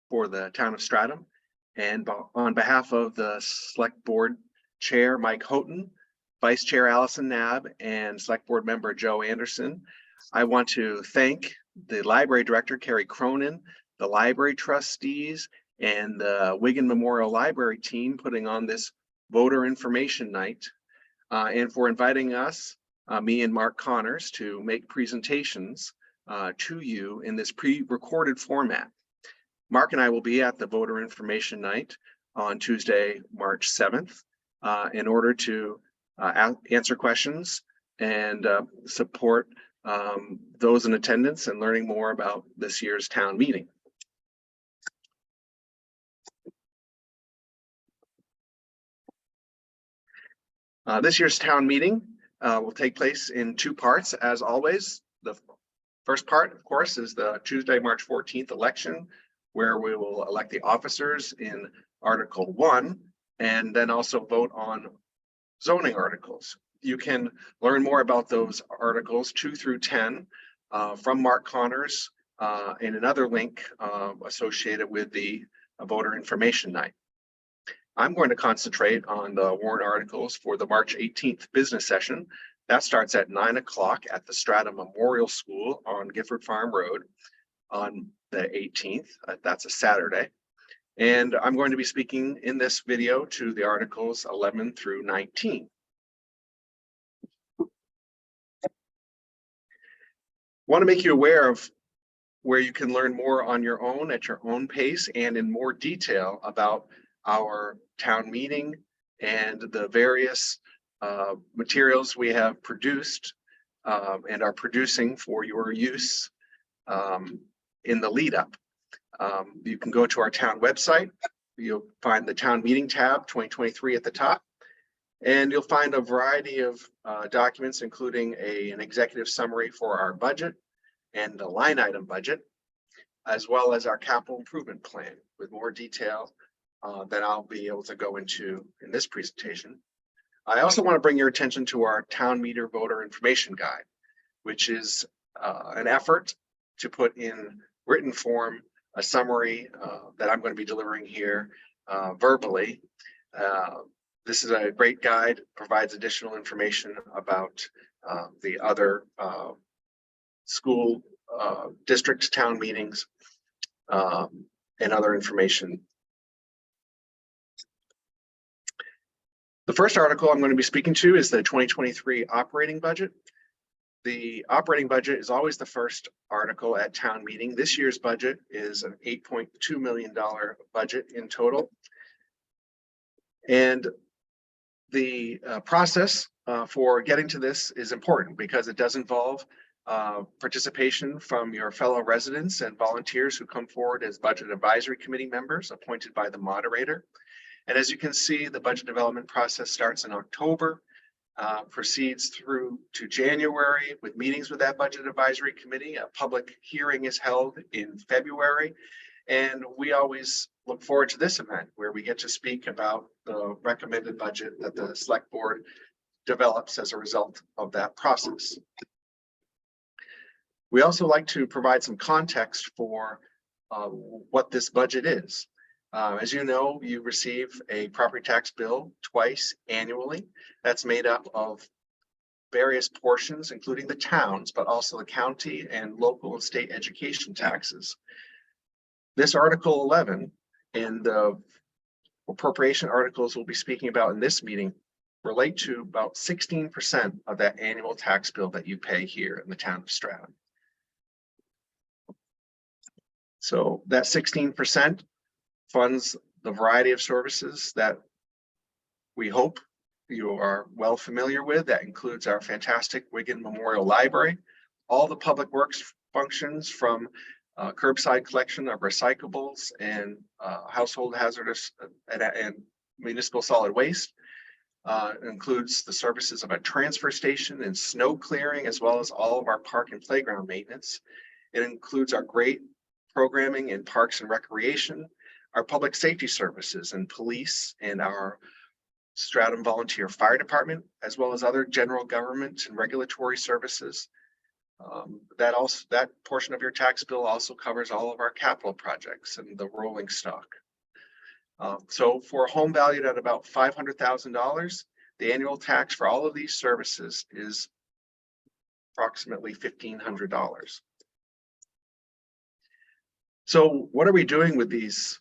for the town of Stratham. And on behalf of the Select Board Chair, Mike Houghton, Vice Chair Allison Knabb, and Select Board Member Joe Anderson, I want to thank the Library Director, Carrie Cronin, the library trustees, and the Wigan Memorial Library team putting on this voter information night, and for inviting us, me and Mark Connors, to make presentations to you in this pre-recorded format. Mark and I will be at the voter information night on Tuesday, March 7th, in order to answer questions and support those in attendance and learning more about this year's town meeting. This year's town meeting will take place in two parts, as always. The first part, of course, is the Tuesday, March 14th election, where we will elect the officers in Article 1, and then also vote on zoning articles. You can learn more about those articles 2 through 10 from Mark Connors in another link associated with the voter information night. I'm going to concentrate on the warrant articles for the March 18th business session. That starts at 9 o'clock at the Stratham Memorial School on Gifford Farm Road on the 18th. That's a Saturday. And I'm going to be speaking in this video to the articles 11 through 19. Want to make you aware of where you can learn more on your own at your own pace and in more detail about our town meeting and the various materials we have produced and are producing for your use in the lead up. You can go to our town website. You'll find the town meeting tab 2023 at the top, and you'll find a variety of documents, including an executive summary for our budget and the line item budget, as well as our capital improvement plan with more detail that I'll be able to go into in this presentation. I also want to bring your attention to our town meter voter information guide, which is an effort to put in written form a summary that I'm going to be delivering here verbally. This is a great guide, provides additional information about the other school districts, town meetings, and other information. The first article I'm going to be speaking to is the 2023 operating budget. The operating budget is always the first article at town meeting. This year's budget is an $8.2 million budget in total. And the process for getting to this is important because it does involve participation from your fellow residents and volunteers who come forward as budget advisory committee members appointed by the moderator. And as you can see, the budget development process starts in October, proceeds through to January with meetings with that budget advisory committee. A public hearing is held in February. And we always look forward to this event where we get to speak about the recommended budget that the select board develops as a result of that process. We also like to provide some context for what this budget is. As you know, you receive a property tax bill twice annually. That's made up of various portions, including the towns, but also the county and local and state education taxes. This Article 11 and the appropriation articles we'll be speaking about in this meeting relate to about 16% of that annual tax bill that you pay here in the town of Stratham. So that 16% funds the variety of services that we hope you are well familiar with. That includes our fantastic Wigan Memorial Library, all the public works functions from curbside collection of recyclables and household hazardous and municipal solid waste. Includes the services of a transfer station and snow clearing, as well as all of our park and playground maintenance. It includes our great programming in parks and recreation, our public safety services and police, and our Stratham Volunteer Fire Department, as well as other general government and regulatory services. That portion of your tax bill also covers all of our capital projects and the rolling stock. So for a home valued at about $500,000, the annual tax for all of these services is approximately $1,500. So what are we doing with these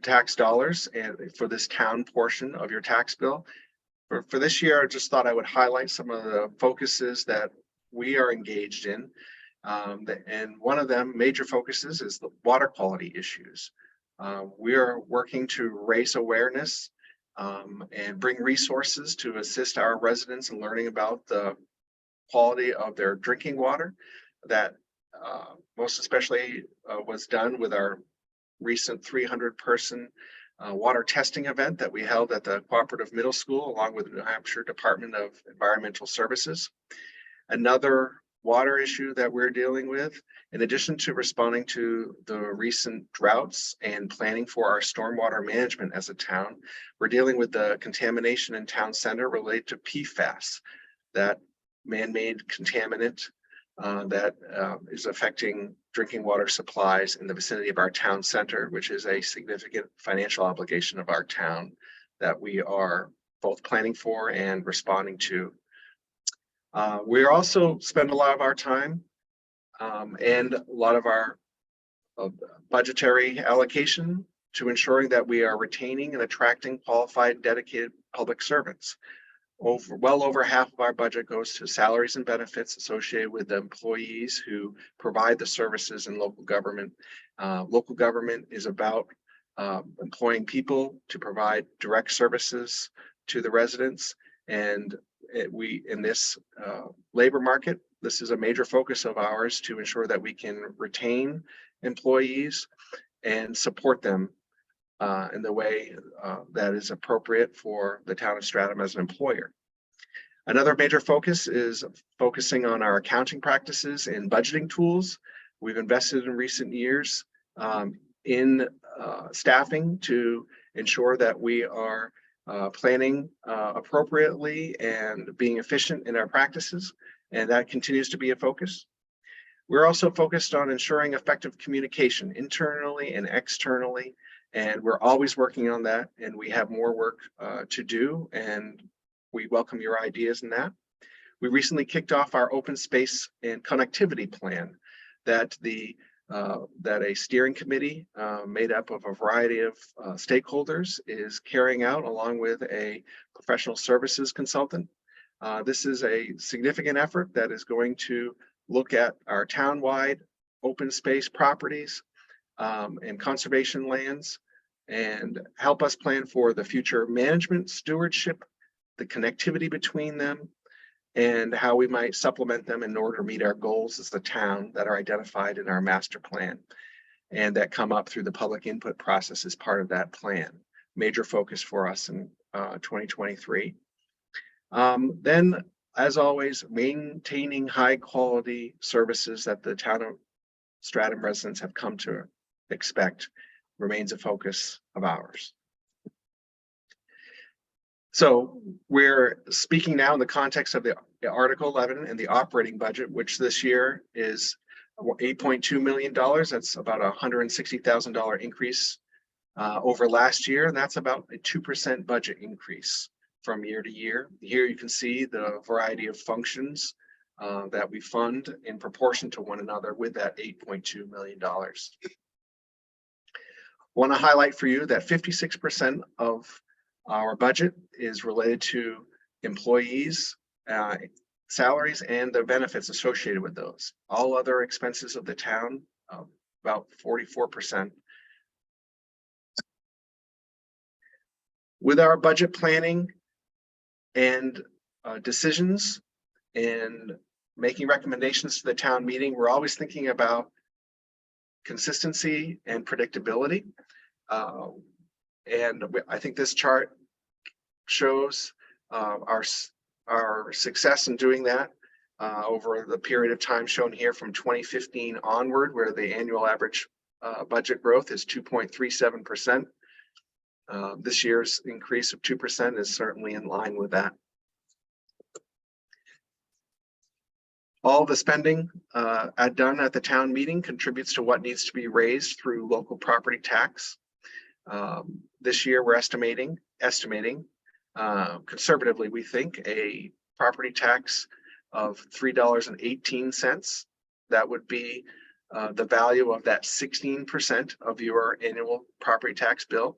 tax dollars and for this town portion of your tax bill? For this year, I just thought I would highlight some of the focuses that we are engaged in. And one of them, major focuses, is the water quality issues. We are working to raise awareness and bring resources to assist our residents in learning about the quality of their drinking water. That most especially was done with our recent 300-person water testing event that we held at the Cooperative Middle School, along with the New Hampshire Department of Environmental Services. Another water issue that we're dealing with, in addition to responding to the recent droughts and planning for our stormwater management as a town, we're dealing with the contamination in town center related to PFAS, that man-made contaminant that is affecting drinking water supplies in the vicinity of our town center, which is a significant financial obligation of our town that we are both planning for and responding to. We also spend a lot of our time and a lot of our budgetary allocation to ensuring that we are retaining and attracting qualified, dedicated public servants. Well over half of our budget goes to salaries and benefits associated with the employees who provide the services in local government. Local government is about employing people to provide direct services to the residents. And in this labor market, this is a major focus of ours to ensure that we can retain employees and support them in the way that is appropriate for the town of Stratham as an employer. Another major focus is focusing on our accounting practices and budgeting tools. We've invested in recent years in staffing to ensure that we are planning appropriately and being efficient in our practices, and that continues to be a focus. We're also focused on ensuring effective communication internally and externally, and we're always working on that, and we have more work to do, and we welcome your ideas in that. We recently kicked off our open space and connectivity plan that a steering committee made up of a variety of stakeholders is carrying out, along with a professional services consultant. This is a significant effort that is going to look at our town-wide open space properties and conservation lands and help us plan for the future management, stewardship, the connectivity between them, and how we might supplement them in order to meet our goals as a town that are identified in our master plan and that come up through the public input process as part of that plan. Major focus for us in 2023. Then, as always, maintaining high quality services that the town of Stratham residents have come to expect remains a focus of ours. So we're speaking now in the context of the Article 11 and the operating budget, which this year is $8.2 million. That's about a $160,000 increase over last year, and that's about a 2% budget increase from year to year. Here you can see the variety of functions that we fund in proportion to one another with that $8.2 million. I want to highlight for you that 56% of our budget is related to employees, salaries, and the benefits associated with those. All other expenses of the town, about 44%. With our budget planning and decisions and making recommendations to the town meeting, we're always thinking about consistency and predictability. And I think this chart shows our success in doing that over the period of time shown here from 2015 onward, where the annual average budget growth is 2.37%. This year's increase of 2% is certainly in line with that. All the spending done at the town meeting contributes to what needs to be raised through local property tax. This year, we're estimating conservatively, we think, a property tax of $3.18. That would be the value of that 16% of your annual property tax bill.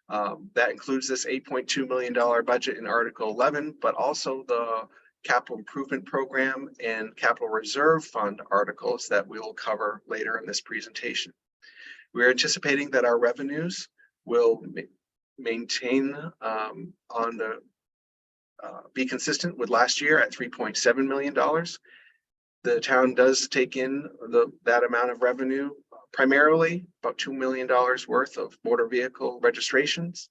That includes this $8.2 million budget in Article 11, but also the capital improvement program and capital reserve fund articles that we will cover later in this presentation. We're anticipating that our revenues will maintain be consistent with last year at $3.7 million. The town does take in that amount of revenue, primarily about $2 million worth of motor vehicle registrations,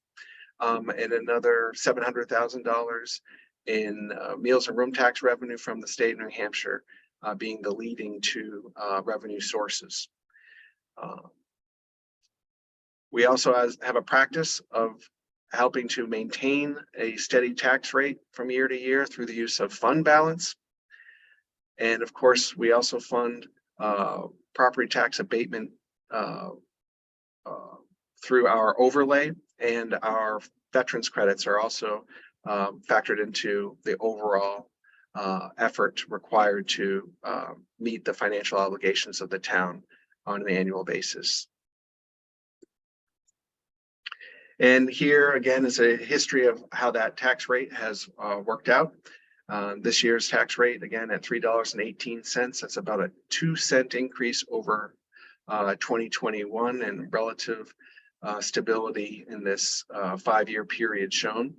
and another $700,000 in meals and room tax revenue from the state of New Hampshire, being the leading two revenue sources. We also have a practice of helping to maintain a steady tax rate from year to year through the use of fund balance. And of course, we also fund property tax abatement through our overlay, and our veterans credits are also factored into the overall effort required to meet the financial obligations of the town on an annual basis. And here again is a history of how that tax rate has worked out. This year's tax rate, again, at $3.18. That's about a 2-cent increase over 2021, and relative stability in this 5-year period shown,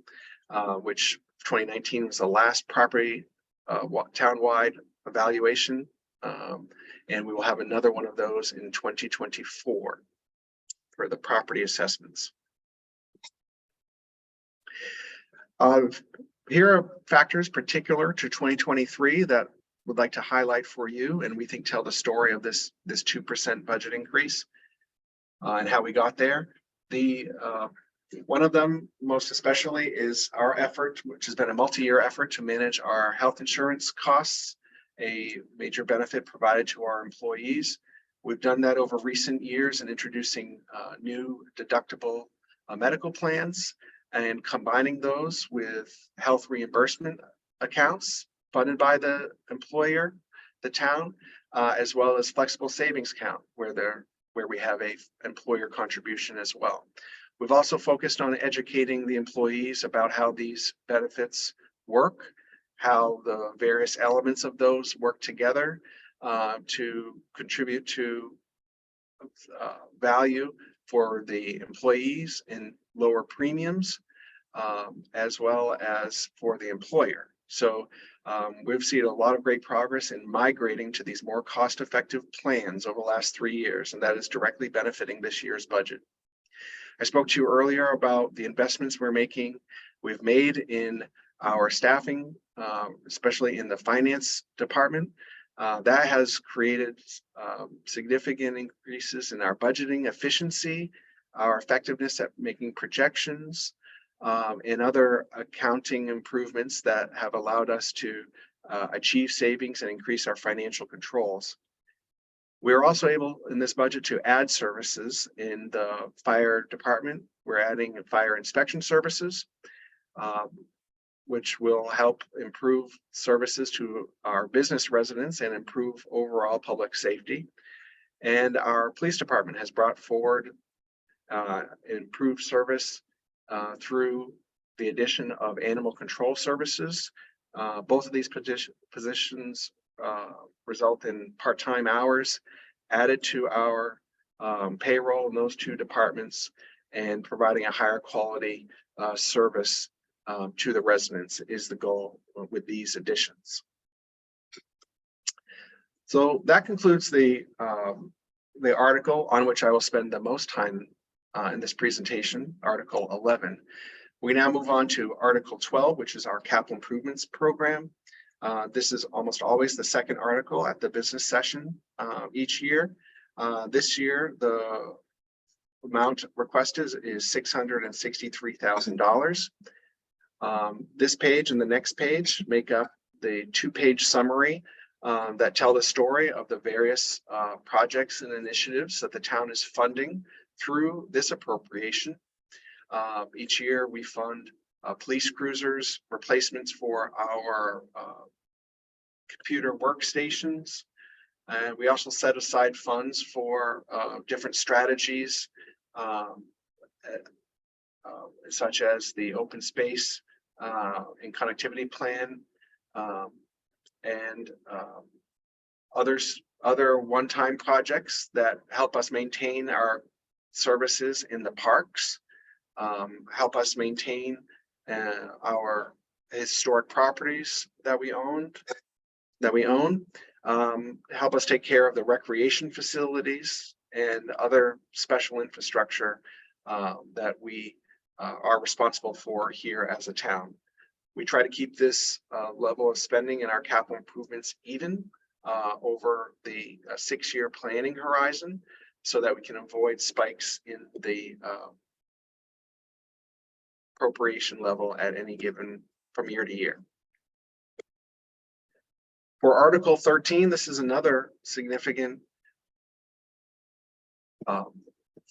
which 2019 was the last property townwide evaluation, and we will have another one of those in 2024 for the property assessments. Here are factors particular to 2023 that would like to highlight for you, and we think tell the story of this 2% budget increase and how we got there. One of them, most especially, is our effort, which has been a multi-year effort to manage our health insurance costs, a major benefit provided to our employees. We've done that over recent years in introducing new deductible medical plans, and combining those with health reimbursement accounts funded by the employer, the town, as well as flexible savings account where we have a employer contribution as well. We've also focused on educating the employees about how these benefits work, how the various elements of those work together to contribute to value for the employees in lower premiums, as well as for the employer. So we've seen a lot of great progress in migrating to these more cost-effective plans over the last 3 years, and that is directly benefiting this year's budget. I spoke to you earlier about the investments we've made in our staffing, especially in the finance department. That has created significant increases in our budgeting efficiency, our effectiveness at making projections, and other accounting improvements that have allowed us to achieve savings and increase our financial controls. We're also able in this budget to add services in the fire department. We're adding fire inspection services, which will help improve services to our business residents and improve overall public safety. And our police department has brought forward improved service through the addition of animal control services. Both of these positions result in part-time hours added to our payroll in those two departments, and providing a higher quality service to the residents is the goal with these additions. So that concludes the article on which I will spend the most time in this presentation, Article 11. We now move on to Article 12, which is our capital improvements program. This is almost always the second article at the business session each year. This year, the amount requested is $663,000. This page and the next page make up the 2-page summary that tell the story of the various projects and initiatives that the town is funding through this appropriation. Each year we fund police cruisers, replacements for our computer workstations. And we also set aside funds for different strategies, such as the open space and connectivity plan, and other one-time projects that help us maintain our services in the parks, help us maintain our historic properties that we own, help us take care of the recreation facilities and other special infrastructure that we are responsible for here as a town. We try to keep this level of spending in our capital improvements even over the 6-year planning horizon, so that we can avoid spikes in the appropriation level at any given from year to year. For Article 13, this is another significant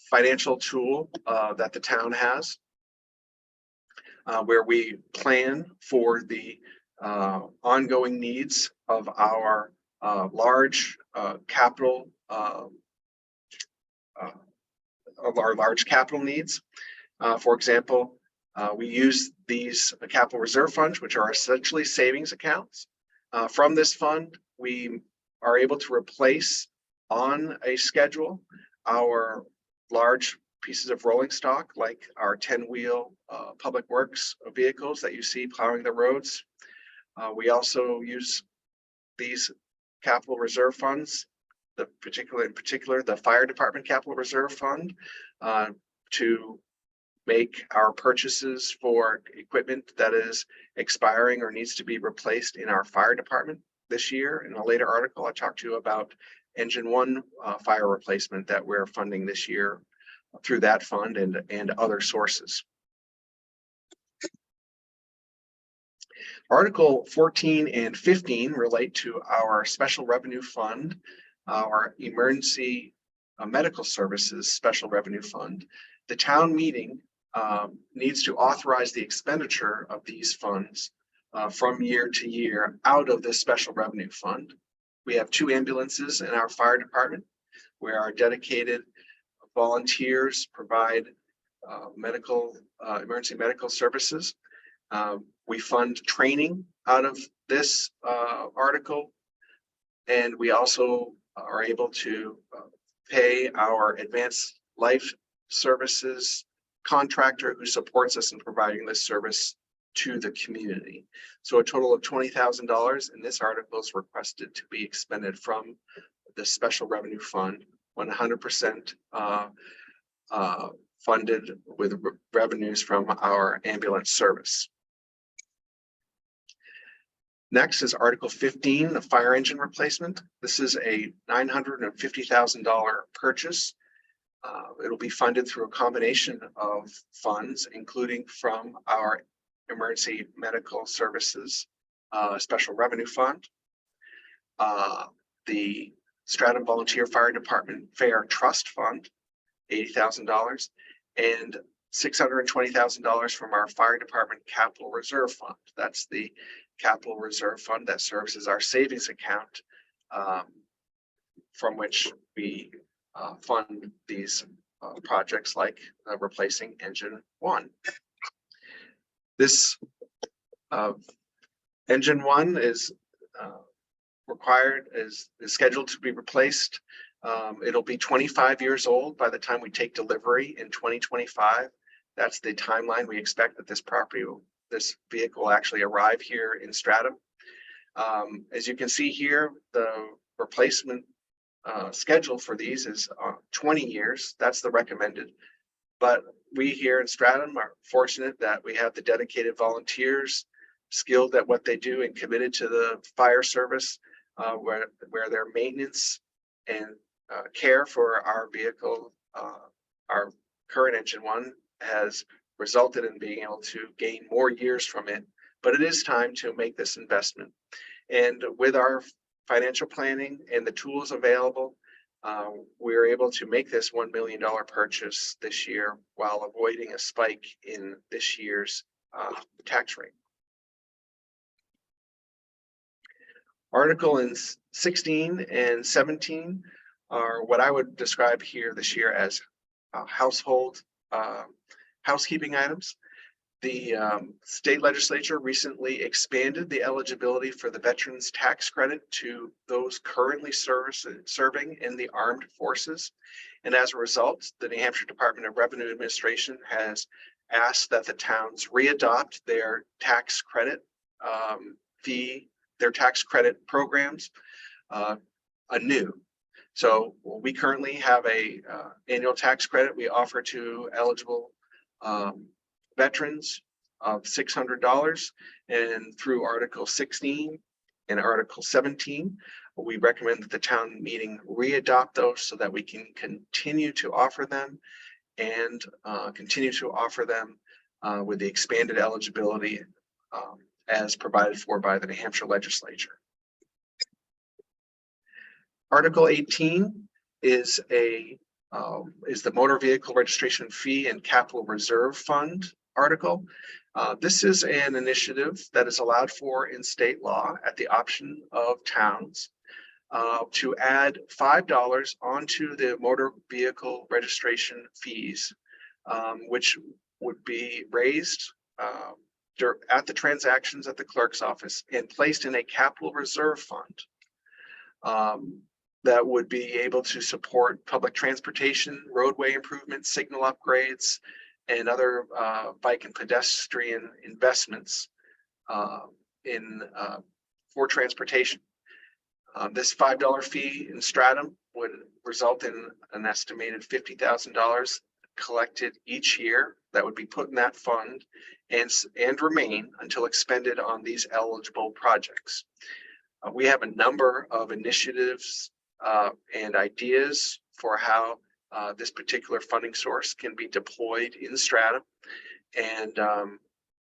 financial tool that the town has, where we plan for the ongoing needs of our large capital needs. For example, we use these capital reserve funds, which are essentially savings accounts. From this fund, we are able to replace on a schedule our large pieces of rolling stock, like our 10-wheel public works vehicles that you see plowing the roads. We also use these capital reserve funds, in particular the fire department capital reserve fund, to make our purchases for equipment that is expiring or needs to be replaced in our fire department this year. In a later article, I talked to you about engine 1 fire replacement that we're funding this year through that fund and other sources. Article 14 and 15 relate to our special revenue fund, our emergency medical services special revenue fund. The town meeting needs to authorize the expenditure of these funds from year to year out of this special revenue fund. We have 2 ambulances in our fire department, where our dedicated volunteers provide emergency medical services. We fund training out of this article, and we also are able to pay our advanced life services contractor who supports us in providing this service to the community. So a total of $20,000 in this article is requested to be expended from the special revenue fund, 100% funded with revenues from our ambulance service. Next is Article 15, the fire engine replacement. This is a $950,000 purchase. It'll be funded through a combination of funds, including from our emergency medical services special revenue fund, the Stratham Volunteer Fire Department Fair Trust Fund, $80,000, and $620,000 from our fire department capital reserve fund. That's the capital reserve fund that serves as our savings account, from which we fund these projects like replacing engine 1. This engine 1 is scheduled to be replaced. It'll be 25 years old by the time we take delivery in 2025. That's the timeline we expect that this vehicle will actually arrive here in Stratham. As you can see here, the replacement schedule for these is 20 years. That's the recommended. But we here in Stratham are fortunate that we have the dedicated volunteers, skilled at what they do and committed to the fire service, where their maintenance and care for our vehicle, our current engine 1, has resulted in being able to gain more years from it. But it is time to make this investment. And with our financial planning and the tools available, we were able to make this $1 million purchase this year while avoiding a spike in this year's tax rate. Article in 16 and 17 are what I would describe here this year as household housekeeping items. The state legislature recently expanded the eligibility for the veterans tax credit to those currently serving in the armed forces. And as a result, the New Hampshire Department of Revenue Administration has asked that the towns readopt their tax credit their tax credit programs anew. So we currently have a annual tax credit we offer to eligible veterans of $600, and through Article 16 and Article 17, we recommend that the town meeting readopt those so that we can continue to offer them and continue to offer them with the expanded eligibility as provided for by the New Hampshire legislature. Article 18 is the motor vehicle registration fee and capital reserve fund article. This is an initiative that is allowed for in state law at the option of towns to add $5 onto the motor vehicle registration fees, which would be raised at the transactions at the clerk's office and placed in a capital reserve fund that would be able to support public transportation, roadway improvements, signal upgrades, and other bike and pedestrian investments for transportation. This $5 fee in Stratham would result in an estimated $50,000 collected each year that would be put in that fund and remain until expended on these eligible projects. We have a number of initiatives and ideas for how this particular funding source can be deployed in Stratham, and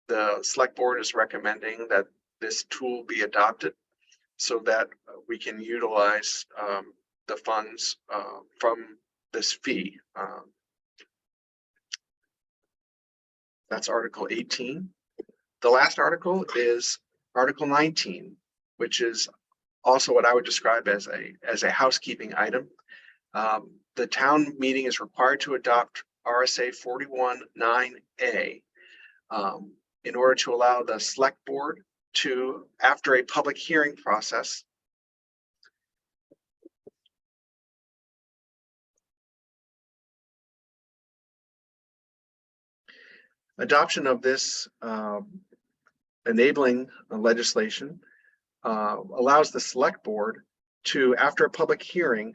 the select board is recommending that this tool be adopted so that we can utilize the funds from this fee. That's Article 18. The last article is Article 19, which is also what I would describe as a housekeeping item. The town meeting is required to adopt RSA 41(9)(a) in order to allow the select board to, after a public hearing process, adoption of this enabling legislation allows the select board to, after a public hearing,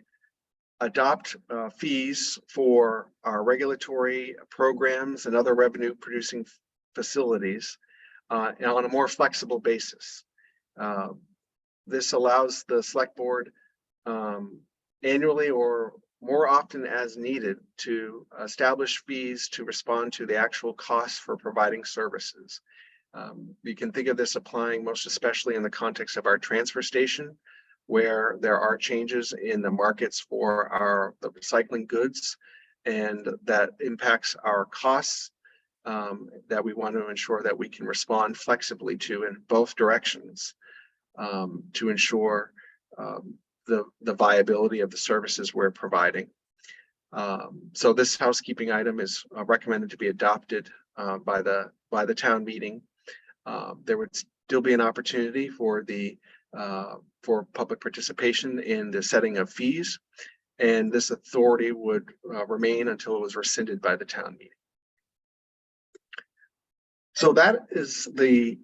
adopt fees for our regulatory programs and other revenue producing facilities on a more flexible basis. This allows the select board annually or more often as needed to establish fees to respond to the actual costs for providing services. You can think of this applying most especially in the context of our transfer station, where there are changes in the markets for the recycling goods, and that impacts our costs that we want to ensure that we can respond flexibly to in both directions to ensure the viability of the services we're providing. So this housekeeping item is recommended to be adopted by the town meeting. There would still be an opportunity for public participation in the setting of fees, and this authority would remain until it was rescinded by the town meeting. So that is the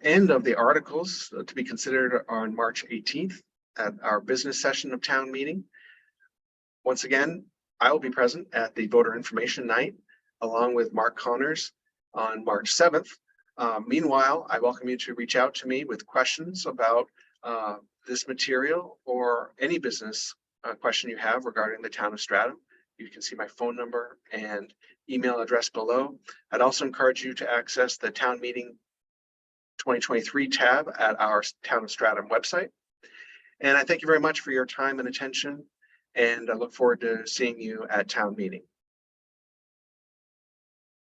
end of the articles to be considered on March 18th at our business session of town meeting. Once again, I will be present at the voter information night along with Mark Connors on March 7th. Meanwhile, I welcome you to reach out to me with questions about this material or any business question you have regarding the town of Stratham. You can see my phone number and email address below. I'd also encourage you to access the town meeting 2023 tab at our Town of Stratham website. And I thank you very much for your time and attention. And I look forward to seeing you at town meeting.